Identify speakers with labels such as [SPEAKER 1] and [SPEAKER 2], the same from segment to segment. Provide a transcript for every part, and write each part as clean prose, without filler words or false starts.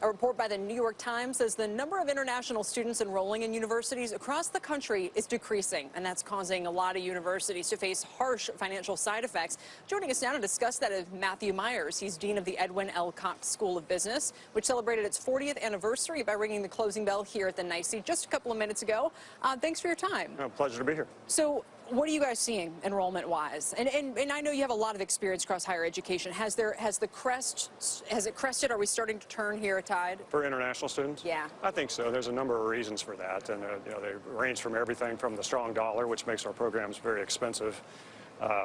[SPEAKER 1] A report by the New York Times says the number of international students enrolling in universities across the country is decreasing, and that's causing a lot of universities to face harsh financial side effects. Joining us now to discuss that is Matthew Myers. He's dean of the Edwin L. School of Business, which celebrated its 40th anniversary by ringing the closing bell here at the NYSE just a couple of minutes ago. Thanks for your time.
[SPEAKER 2] Pleasure to be here.
[SPEAKER 1] So, what are you guys seeing enrollment-wise? And I know you have a lot of experience across higher education. Has it crested? Are we starting to turn here a tide?
[SPEAKER 2] For international students?
[SPEAKER 1] Yeah.
[SPEAKER 2] I think so. There's a number of reasons for that. And they range from everything from the strong dollar, which makes our programs very expensive.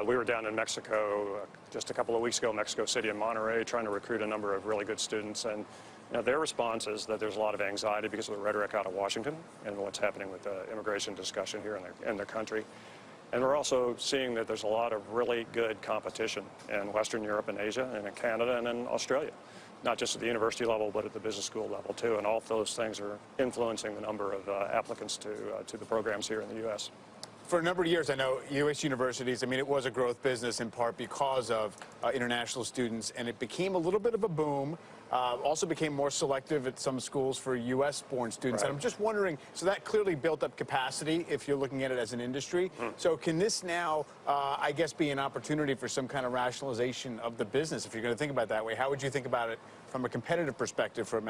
[SPEAKER 2] We were down in Mexico just a couple of weeks ago, Mexico City and Monterrey, trying to recruit a number of really good students. And their response is that there's a lot of anxiety because of the rhetoric out of Washington and what's happening with the immigration discussion here in their country. And we're also seeing that there's a lot of really good competition in Western Europe and Asia and in Canada and in Australia, not just at the university level, but at the business school level too. And all of those things are influencing the number of applicants to the programs here in the U.S.
[SPEAKER 3] For a number of years, I know U.S. universities, it was a growth business in part because of international students, and it became a little bit of a boom. Also became more selective at some schools for U.S.-born students.
[SPEAKER 2] Right.
[SPEAKER 3] And I'm just wondering, so that clearly built up capacity if you're looking at it as an industry. So can this now, I guess, be an opportunity for some kind of rationalization of the business, if you're going to think about it that way? How would you think about it from a competitive perspective from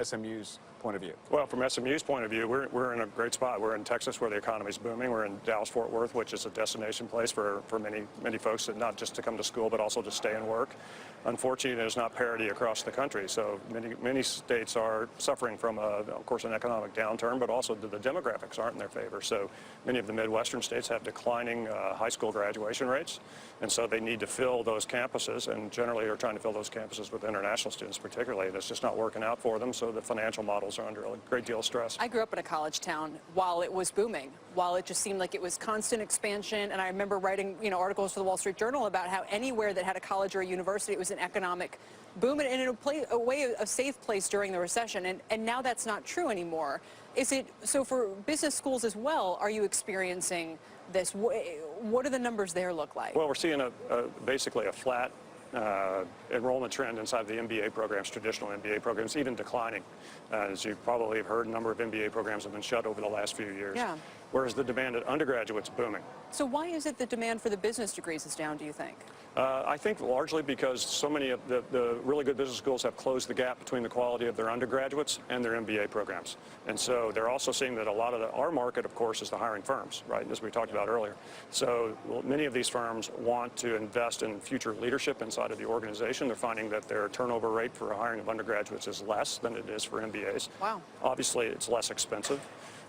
[SPEAKER 3] SMU's point of view?
[SPEAKER 2] Well, from SMU's point of view, we're in a great spot. We're in Texas, where the economy is booming. We're in Dallas-Fort Worth, which is a destination place for many folks, not just to come to school, but also to stay and work. Unfortunately, there's not parity across the country, so many states are suffering from, of course, an economic downturn, but also the demographics aren't in their favor. So many of the Midwestern states have declining high school graduation rates, and so they need to fill those campuses, and generally are trying to fill those campuses with international students particularly, and it's just not working out for them, so the financial models are under a great deal of stress.
[SPEAKER 1] I grew up in a college town while it was booming, while it just seemed like it was constant expansion, and I remember writing articles for the Wall Street Journal about how anywhere that had a college or a university, it was an economic boom, and in a way a safe place during the recession, and now that's not true anymore. Is it so for business schools as well? Are you experiencing this? What do the numbers there look like?
[SPEAKER 2] Well, we're seeing basically a flat enrollment trend inside the MBA programs, traditional MBA programs, even declining. As you probably have heard, a number of MBA programs have been shut over the last few years.
[SPEAKER 1] Yeah.
[SPEAKER 2] Whereas the demand at undergraduates booming.
[SPEAKER 1] So why is it the demand for the business degrees is down, do you think?
[SPEAKER 2] I think largely because so many of the really good business schools have closed the gap between the quality of their undergraduates and their MBA programs. And so they're also seeing that a lot of our market, of course, is the hiring firms, right, as we talked about earlier. So many of these firms want to invest in future leadership inside of the organization. They're finding that their turnover rate for hiring of undergraduates is less than it is for MBAs.
[SPEAKER 1] Wow.
[SPEAKER 2] Obviously, it's less expensive.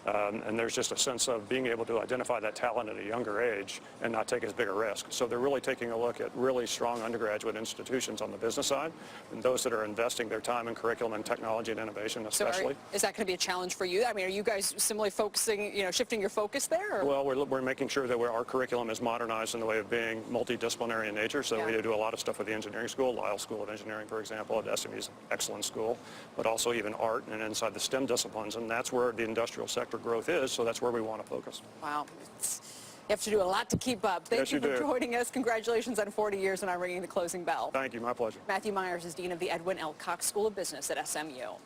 [SPEAKER 2] And there's just a sense of being able to identify that talent at a younger age and not take as big a risk. So they're really taking a look at really strong undergraduate institutions on the business side, and those that are investing their time in curriculum and technology and innovation especially.
[SPEAKER 1] So is that going to be a challenge for you? Are you guys similarly focusing, shifting your focus there? Or?
[SPEAKER 2] Well, we're making sure that our curriculum is modernized in the way of being multidisciplinary in nature. So we do a lot of stuff with the engineering school, Lyle School of Engineering, for example, at SMU's an excellent school, but also even art and inside the STEM disciplines, and that's where the industrial sector growth is, so that's where we want to focus.
[SPEAKER 1] Wow. You have to do a lot to keep up. Thank you for joining us. Congratulations on 40 years and on ringing the closing bell.
[SPEAKER 2] Thank you. My pleasure.
[SPEAKER 1] Matthew Myers is Dean of the Edwin L. School of Business at SMU.